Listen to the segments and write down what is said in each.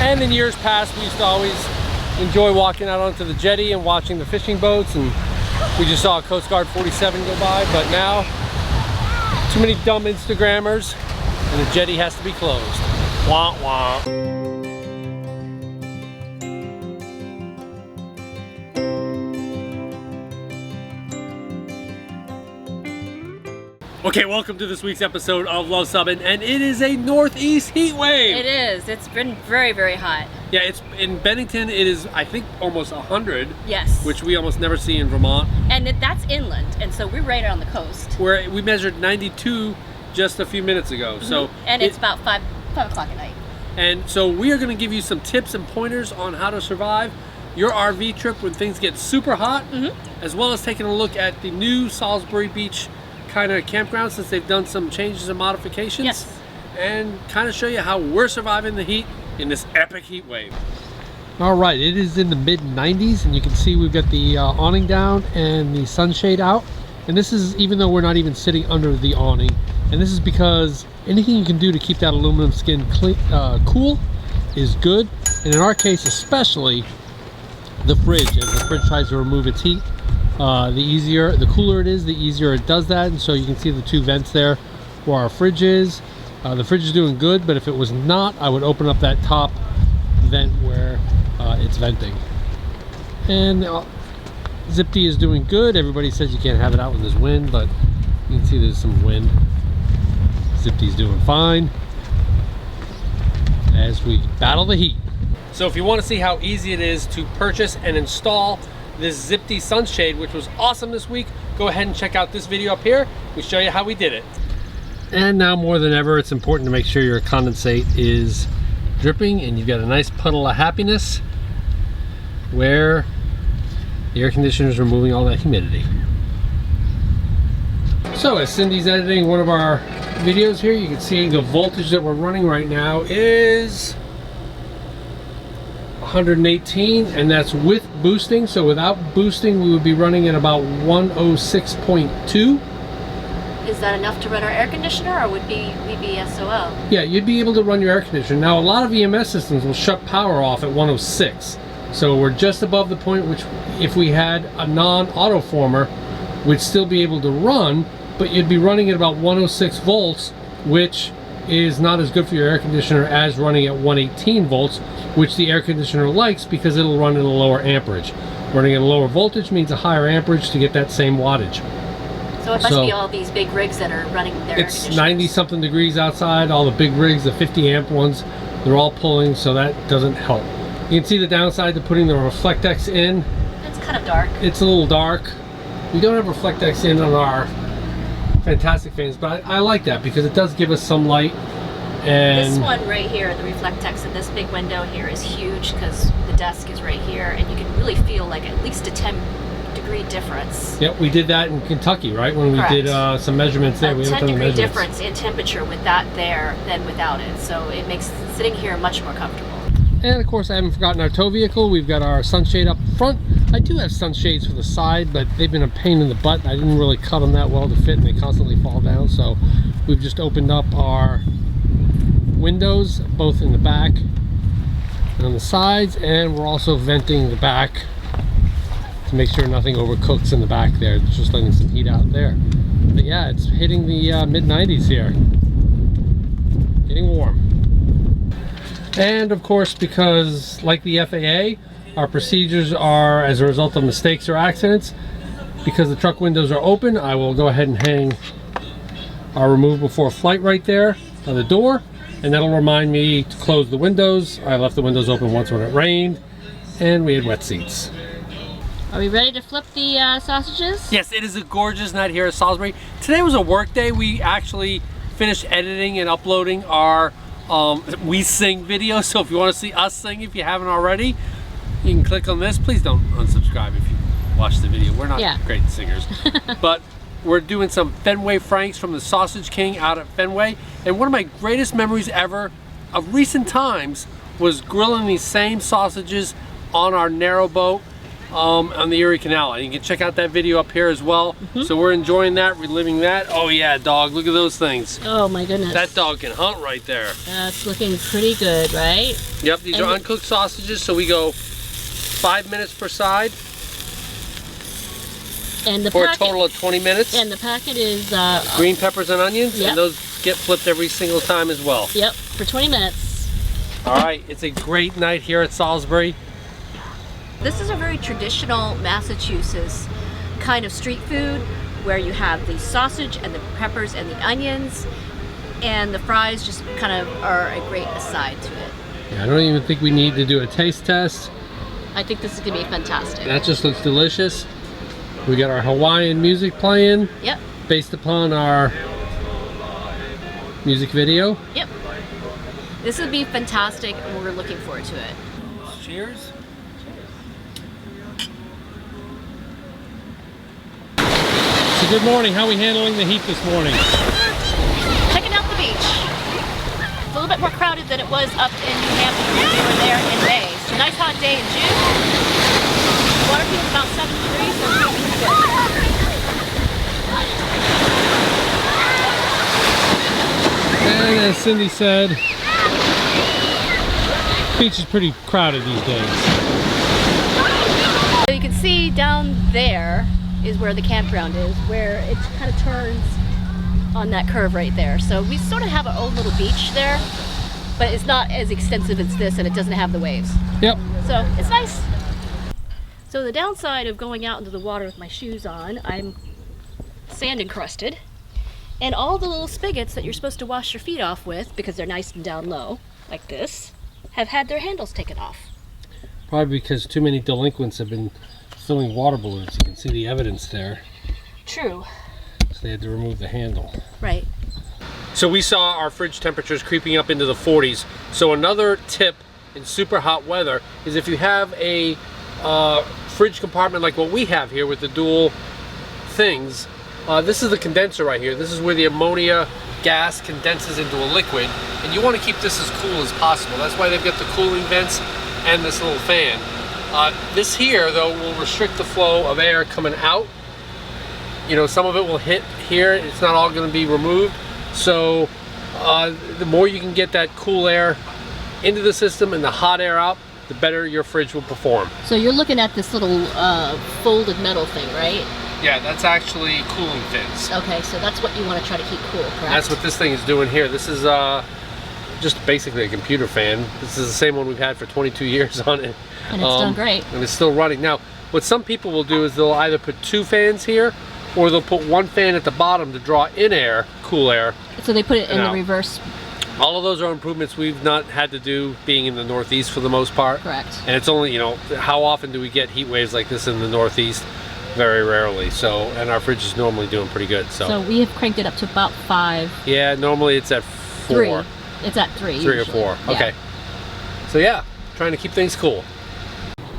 And in years past, we used to always enjoy walking out onto the jetty and watching the fishing boats, and we just saw a Coast Guard 47 go by, but now too many dumb Instagrammers and the jetty has to be closed. Wah wah. Okay, welcome to this week's episode of Luv Subbin, and it is a northeast heat wave. It is. It's been very, very hot. Yeah, it's in Bennington. It is, I think, almost 100. Yes. Which we almost never see in Vermont. And that's inland, and so we're right on the coast. Where we measured 92 just a few minutes ago. Mm-hmm. So and it's about 5 o'clock at night. And so we are going to give you some tips and pointers on how to survive your RV trip when things get super hot, as well as taking a look at the new Salisbury Beach kind of campground, since they've done some changes and modifications. Yes. And kind of show you how we're surviving the heat in this epic heat wave. All right, it is in the mid 90s, and you can see we've got the awning down and the sunshade out. And this is even though we're not even sitting under the awning. And this is because anything you can do to keep that aluminum skin cool is good. And in our case especially, the fridge, as the fridge tries to remove its heat, the cooler it is, the easier it does that. And so you can see the two vents there where our fridge is. The fridge is doing good, but if it was not, I would open up that top vent where it's venting. And Zip-D is doing good. Everybody says you can't have it out when there's wind, but you can see there's some wind. Zip-D's doing fine as we battle the heat. So if you want to see how easy it is to purchase and install this Zip-D sunshade, which was awesome this week, go ahead and check out this video up here. We show you how we did it. And now more than ever, it's important to make sure your condensate is dripping and you've got a nice puddle of happiness where the air conditioner is removing all that humidity. So as Cindy's editing one of our videos here, you can see the voltage that we're running right now is 118, and that's with boosting. So without boosting, we would be running at about 106.2. Is that enough to run our air conditioner, or would we be SOL? Yeah, you'd be able to run your air conditioner. Now, a lot of EMS systems will shut power off at 106. So we're just above the point which, if we had a non-autoformer, would still be able to run, but you'd be running at about 106 volts, which is not as good for your air conditioner as running at 118 volts, which the air conditioner likes because it'll run at a lower amperage. Running at a lower voltage means a higher amperage to get that same wattage. So it must be all these big rigs that are running their air conditioners. It's 90 something degrees outside. All the big rigs, the 50 amp ones, they're all pulling, so that doesn't help. You can see the downside to putting the Reflectex in. It's kind of dark. It's a little dark. We don't have Reflectex in on our Fantastic fans, but I like that because it does give us some light. And this one right here, the Reflectex in this big window here, is huge because the desk is right here, and you can really feel like at least a 10-degree difference. Yep, we did that in Kentucky, right? When we did some measurements there. A 10-degree difference in temperature with that there than without it, so it makes sitting here much more comfortable. And of course, I haven't forgotten our tow vehicle. We've got our sunshade up front. I do have sunshades for the side, but they've been a pain in the butt. I didn't really cut them that well to fit, and they constantly fall down. So we've just opened up our windows, both in the back and on the sides, and we're also venting the back to make sure nothing overcooks in the back there. It's just letting some heat out there. But yeah, it's hitting the mid-90s here. Getting warm. And of course, because like the FAA, our procedures are as a result of mistakes or accidents. Because the truck windows are open, I will go ahead and hang our remove before flight right there on the door, and that'll remind me to close the windows. I left the windows open once when it rained, and we had wet seats. Are we ready to flip the sausages? Yes, it is a gorgeous night here at Salisbury. Today was a work day. We actually finished editing and uploading our We Sing video, so if you want to see us sing, if you haven't already, you can click on this. Please don't unsubscribe if you watch the video. We're not great singers. But we're doing some Fenway Franks from the Sausage King out at Fenway, and one of my greatest memories ever of recent times was grilling these same sausages on our narrow boat on the Erie Canal. And you can check out that video up here as well. So we're enjoying that, reliving that. Oh yeah, dog, look at those things. Oh my goodness. That dog can hunt right there. That's looking pretty good, right? Yep, these are uncooked sausages, so we go 5 minutes per side. And the for a total of 20 minutes. And the packet is green peppers and onions, yep. and those get flipped every single time as well. Yep, for 20 minutes. All right, it's a great night here at Salisbury. This is a very traditional Massachusetts kind of street food where you have the sausage and the peppers and the onions, and the fries just kind of are a great aside to it. Yeah, I don't even think we need to do a taste test. I think this is gonna be fantastic. That just looks delicious. We got our Hawaiian music playing. Yep. Based upon our music video. Yep. This will be fantastic, and we're looking forward to it. Cheers. So good morning. How are we handling the heat this morning? Checking out the beach. It's a little bit more crowded than it was up in New Hampshire when we were there in May. It's a nice hot day in June. Water feels about 7 degrees, so it's feeling good. And as Cindy said, the beach is pretty crowded these days. So you can see down there is where the campground is, where it kind of turns on that curve right there. So we sort of have our own little beach there, but it's not as extensive as this, and it doesn't have the waves. Yep. So it's nice. So the downside of going out into the water with my shoes on, I'm sand encrusted, and all the little spigots that you're supposed to wash your feet off with, because they're nice and down low, like this, have had their handles taken off. Probably because too many delinquents have been filling water balloons. You can see the evidence there. True. So they had to remove the handle. Right. So we saw our fridge temperatures creeping up into the 40s. So another tip in super hot weather is if you have a fridge compartment like what we have here with the dual things, this is the condenser right here. This is where the ammonia gas condenses into a liquid, and you want to keep this as cool as possible. That's why they've got the cooling vents and this little fan. This here, though, will restrict the flow of air coming out. You know, some of it will hit here. It's not all going to be removed. So the more you can get that cool air into the system and the hot air out, the better your fridge will perform. So you're looking at this little folded metal thing, right? Yeah, that's actually cooling fins. Okay, so that's what you want to try to keep cool, correct? That's what this thing is doing here. This is just basically a computer fan. This is the same one we've had for 22 years on it. And it's done great. And it's still running. Now, what some people will do is they'll either put 2 fans here, or they'll put 1 fan at the bottom to draw in air, cool air. So they put it in the reverse. All of those are improvements we've not had to do being in the Northeast for the most part. Correct. And it's only, you know, how often do we get heat waves like this in the Northeast? Very rarely. So, and our fridge is normally doing pretty good. So we have cranked it up to about 5. Yeah, normally it's at 4. 3. It's at 3. 3 usually. or 4. Yeah. Okay. So yeah, trying to keep things cool.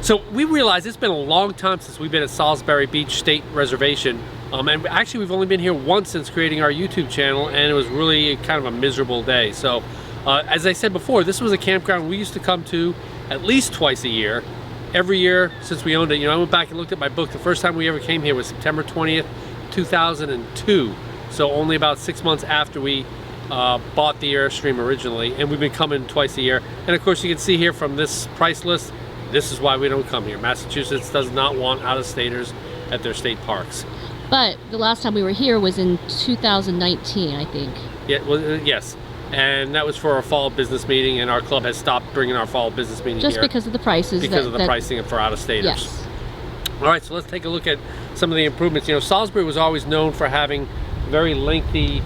So we realized it's been a long time since we've been at Salisbury Beach State Reservation. And actually we've only been here once since creating our YouTube channel, and it was really kind of a miserable day. So as I said before, this was a campground we used to come to at least twice a year. Every year since we owned it. You know, I went back and looked at my book. The first time we ever came here was September 20th, 2002. So only about 6 months after we bought the Airstream originally, and we've been coming twice a year. And of course you can see here from this price list, this is why we don't come here. Massachusetts does not want out-of-staters at their state parks. But the last time we were here was in 2019, I think. Yeah, well, yes. And that was for our fall business meeting, and our club has stopped bringing our fall business meeting just here. Because of the prices. Because of the pricing for out-of-staters. Yes. All right, so let's take a look at some of the improvements. You know, Salisbury was always known for having very lengthy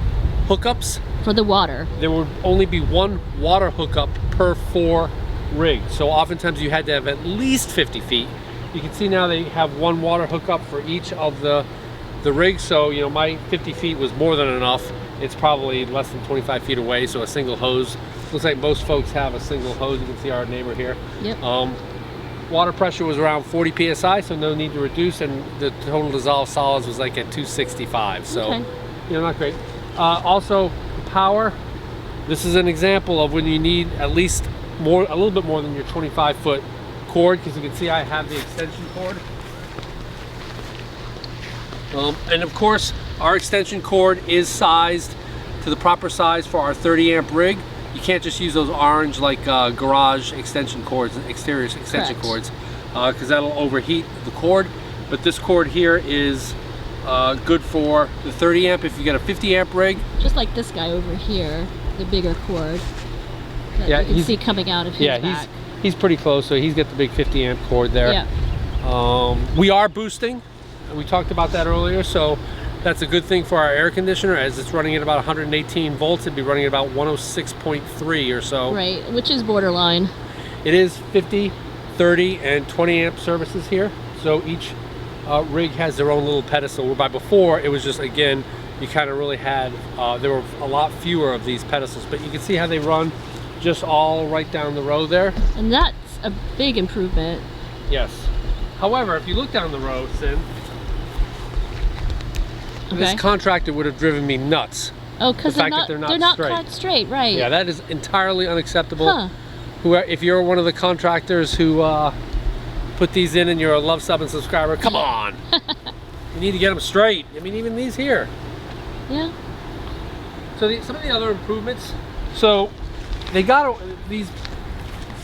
hookups. For the water. There would only be 1 water hookup per 4 rigs. So oftentimes you had to have at least 50 feet. You can see now they have 1 water hookup for each of the rigs. So, you know, my 50 feet was more than enough. It's probably less than 25 feet away, so a single hose. Looks like most folks have a single hose. You can see our neighbor here. Yep. Water pressure was around 40 psi, so no need to reduce, and the total dissolved solids was like at 265. So, okay. You know, not great. Also, power. This is an example of when you need at least a little bit more than your 25-foot cord because you can see I have the extension cord. And of course, our extension cord is sized to the proper size for our 30 amp rig. You can't just use those orange like garage extension cords, exterior extension cords, because that'll overheat the cord. But this cord here is good for the 30 amp if you get a 50 amp rig. Just like this guy over here, the bigger cord that you can see coming out of his back. He's pretty close, so he's got the big 50 amp cord there. Yeah. We are boosting. We talked about that earlier, so that's a good thing for our air conditioner as it's running at about 118 volts. It'd be running at about 106.3 or so. Right, which is borderline. It is 50, 30, and 20 amp services here. So each rig has their own little pedestal, whereby before it was just, again, you kind of really had, there were a lot fewer of these pedestals, but you can see how they run just all right down the road there. And that's a big improvement. Yes. However, if you look down the road, Sin, this contractor would have driven me nuts. Oh, because they're not cut straight, right? Yeah, that is entirely unacceptable. Huh. If you're one of the contractors who put these in and you're a Luv Subbin subscriber, come on! You need to get them straight. I mean, even these here. Yeah. So some of the other improvements. So they got these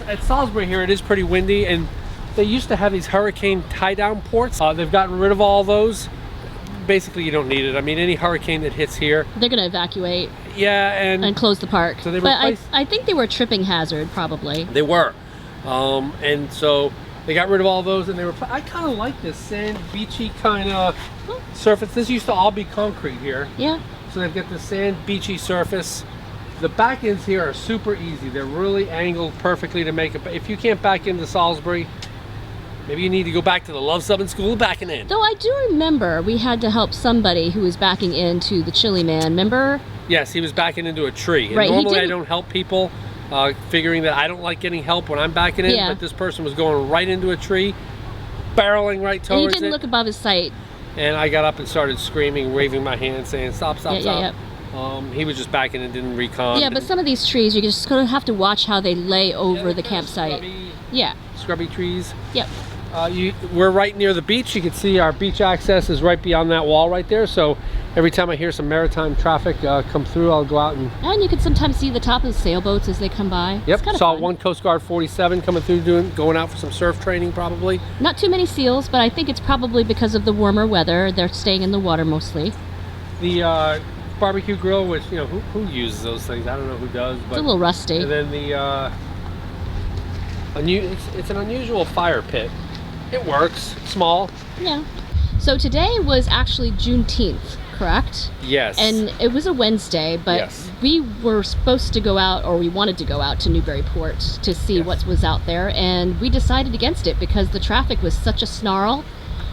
at Salisbury here. It is pretty windy, and they used to have these hurricane tie-down ports. They've gotten rid of all those. Basically, you don't need it. I mean, any hurricane that hits here, they're going to evacuate. Yeah, and close the park. So they but I think they were a tripping hazard, probably. They were, and so they got rid of all those, and they were. I kind of like this sand, beachy kind of surface. This used to all be concrete here. Yeah. So they've got this sand, beachy surface. The back ends here are super easy. They're really angled perfectly to make it. If you can't back into Salisbury, maybe you need to go back to the Luv Subbin school backing in. Though I do remember we had to help somebody who was backing into the Chili Man, remember? Yes, he was backing into a tree. And right, normally I don't help people, figuring that I don't like getting help when I'm backing in, but this person was going right into a tree, barreling right towards it. And he didn't look above his sight. And I got up and started screaming, waving my hand, saying, stop, stop, stop. He was just backing and didn't recon. Yeah, but some of these trees, you're just going to have to watch how they lay over the campsite. Scrubby trees. Yep. We're right near the beach. You can see our beach access is right beyond that wall right there. So every time I hear some maritime traffic come through, I'll go out and you can sometimes see the top of the sailboats as they come by. Yep. Saw one Coast Guard 47 coming through, going out for some surf training probably. Not too many seals, but I think it's probably because of the warmer weather. They're staying in the water mostly. The barbecue grill, which who uses those things? I don't know who does, but it's a little rusty. And then the it's an unusual fire pit. It works. Small. Yeah. So today was actually Juneteenth, correct? Yes. And it was a Wednesday, but we were supposed to go out, or we wanted to go out to Newburyport to see what was out there, and we decided against it because the traffic was such a snarl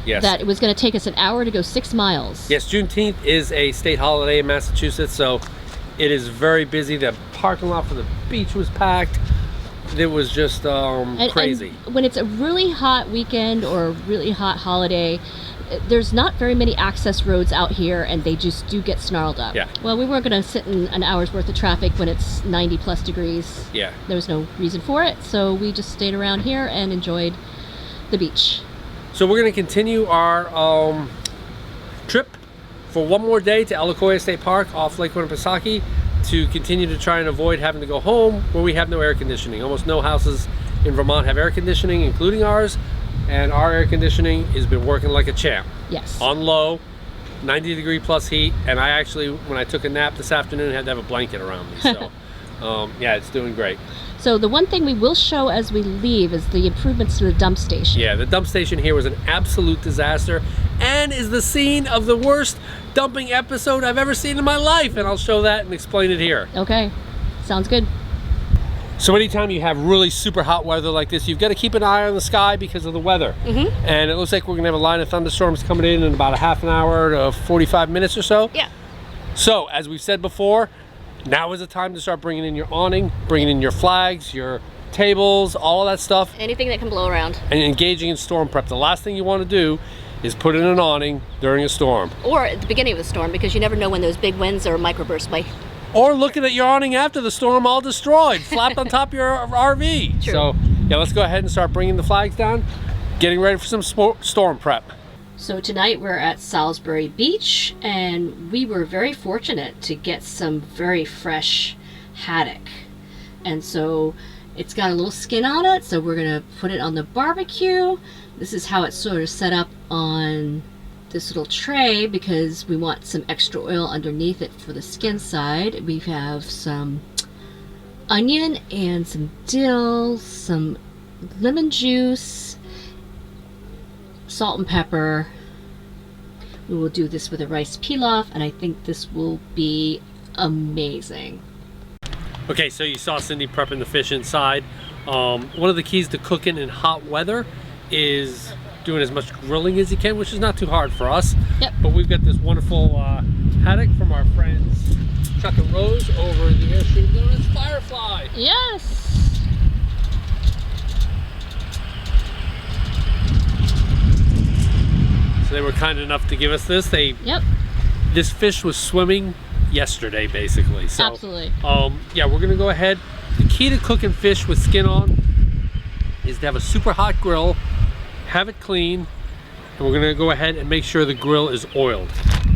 that it was going to take us an hour to go 6 miles. Yes, Juneteenth is a state holiday in Massachusetts, so it is very busy. The parking lot for the beach was packed. It was just crazy. And when it's a really hot weekend or a really hot holiday, there's not very many access roads out here, and they just do get snarled up. Yeah. Well, we weren't going to sit in an hour's worth of traffic when it's 90 plus degrees. Yeah. There was no reason for it, so we just stayed around here and enjoyed the beach. So we're going to continue our trip for one more day to Elacoya State Park off Lake Winnipesaukee, to continue to try and avoid having to go home where we have no air conditioning. Almost no houses in Vermont have air conditioning, including ours, and our air conditioning has been working like a champ. Yes. On low, 90 degree plus heat, and I actually, when I took a nap this afternoon, had to have a blanket around me. So yeah, it's doing great. So the one thing we will show as we leave is the improvements to the dump station. Yeah, the dump station here was an absolute disaster and is the scene of the worst dumping episode I've ever seen in my life, and I'll show that and explain it here. Okay, sounds good. So anytime you have really super hot weather like this, you've got to keep an eye on the sky because of the weather. And it looks like we're going to have a line of thunderstorms coming in about a half an hour to 45 minutes or so. Yeah. So, as we've said before, now is the time to start bringing in your awning, bringing in your flags, your tables, all of that stuff. Anything that can blow around. And engaging in storm prep. The last thing you want to do is put in an awning during a storm. Or at the beginning of a storm, because you never know when those big winds or microbursts might. Or looking at your awning after the storm all destroyed, flapped on top of your RV. True. So yeah, let's go ahead and start bringing the flags down, getting ready for some storm prep. So tonight we're at Salisbury Beach, and we were very fortunate to get some very fresh haddock. And so it's got a little skin on it, so we're gonna put it on the barbecue. This is how it's sort of set up on this little tray because we want some extra oil underneath it for the skin side. We have some onion and some dill, some lemon juice, salt and pepper. We will do this with a rice pilaf, and I think this will be amazing. Okay, so you saw Cindy prepping the fish inside. One of the keys to cooking in hot weather is doing as much grilling as you can, which is not too hard for us. Yep. But we've got this wonderful haddock from our friends Chuck and Rose over in the Airstream known as Firefly. Yes! So they were kind enough to give us this. Yep. This fish was swimming yesterday, basically. So, absolutely. Yeah, we're gonna go ahead. The key to cooking fish with skin on is to have a super hot grill, have it clean, and we're gonna go ahead and make sure the grill is oiled.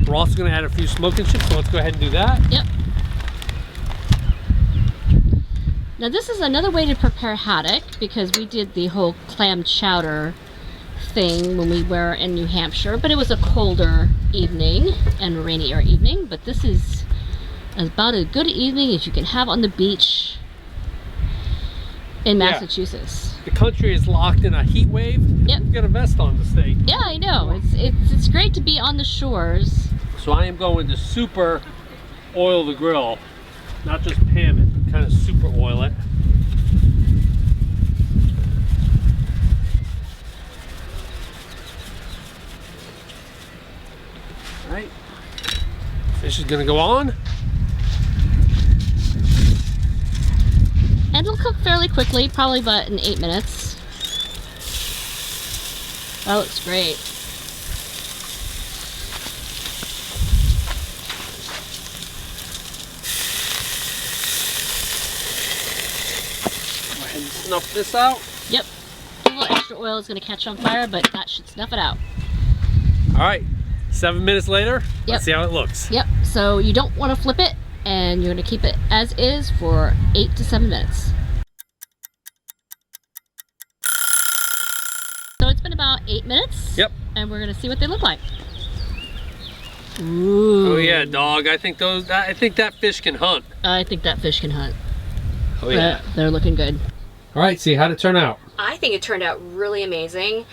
We're also gonna add a few smoking chips, so let's go ahead and do that. Yep. Now this is another way to prepare haddock, because we did the whole clam chowder thing when we were in New Hampshire, but it was a colder evening and rainier evening. But this is about as good an evening as you can have on the beach in Massachusetts. The country is locked in a heat wave. Yep. We've got a vest on to stay. Yeah, I know. It's great to be on the shores. So I am going to super oil the grill, not just pan it, kind of super oil it. All right, fish is gonna go on. And it'll cook fairly quickly, probably about in 8 minutes. That looks great. Go ahead and snuff this out. Yep. A little extra oil is going to catch on fire, but that should snuff it out. All right, 7 minutes later, Yep. let's see how it looks. Yep. So you don't want to flip it, and you're going to keep it as is for 8 to 7 minutes. So it's been about 8 minutes. Yep. And we're going to see what they look like. Ooh. Oh yeah, dog. I think that fish can hunt. I think that fish can hunt. Oh yeah. They're looking good. All right, see how'd it turn out? I think it turned out really amazing.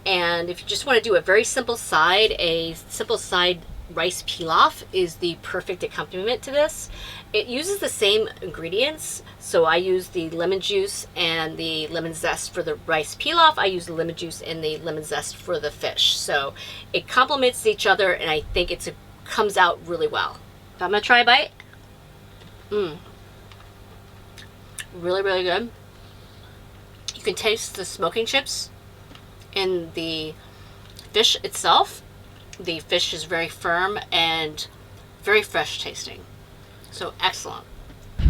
And if you just want to do a very simple side, a simple side rice pilaf is the perfect accompaniment to this. It uses the same ingredients. So I use the lemon juice and the lemon zest for the rice pilaf. I use the lemon juice and the lemon zest for the fish. So it complements each other, and I think it comes out really well. So I'm gonna try a bite. Really, really good. You can taste the smoking chips in the fish itself. The fish is very firm and very fresh tasting. So excellent.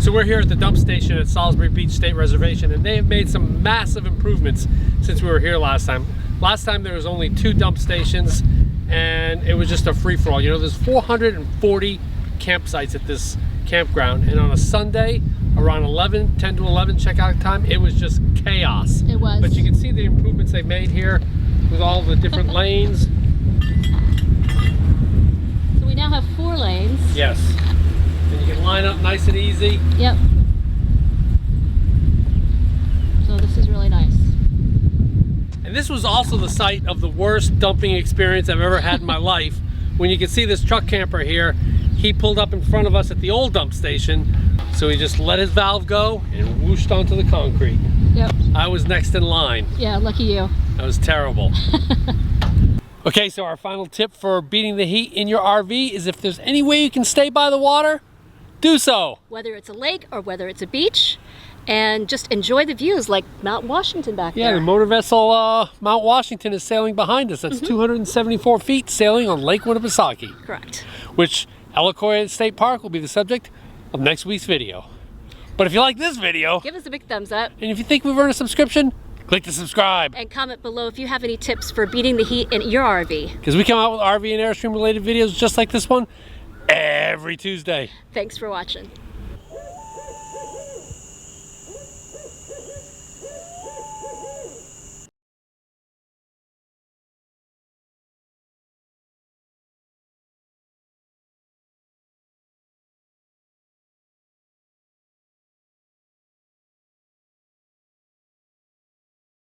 So we're here at the dump station at Salisbury Beach State Reservation, and they have made some massive improvements since we were here last time. Last time there was only 2 dump stations, and it was just a free-for-all. You know, there's 440 campsites at this campground, and on a Sunday around 10 to 11 checkout time, it was just chaos. It was. But you can see the improvements they made here with all the different lanes. So we now have 4 lanes. Yes. And you can line up nice and easy. Yep. So this is really nice. And this was also the site of the worst dumping experience I've ever had in my life. When you can see this truck camper here, he pulled up in front of us at the old dump station. So he just let his valve go and whooshed onto the concrete. Yep. I was next in line. Yeah, lucky you. That was terrible. Okay, so our final tip for beating the heat in your RV is if there's any way you can stay by the water, do so. Whether it's a lake or whether it's a beach, and just enjoy the views like Mount Washington back there. Yeah, the motor vessel Mount Washington is sailing behind us. That's 274 feet sailing on Lake Winnipesaukee. Correct. Which Ellicott State Park will be the subject of next week's video. But if you like this video, Give us a big thumbs up. and if you think we've earned a subscription, Click to subscribe. And comment below if you have any tips for beating the heat in your RV. Because we come out with RV and Airstream related videos just like this one every Tuesday. Thanks for watching.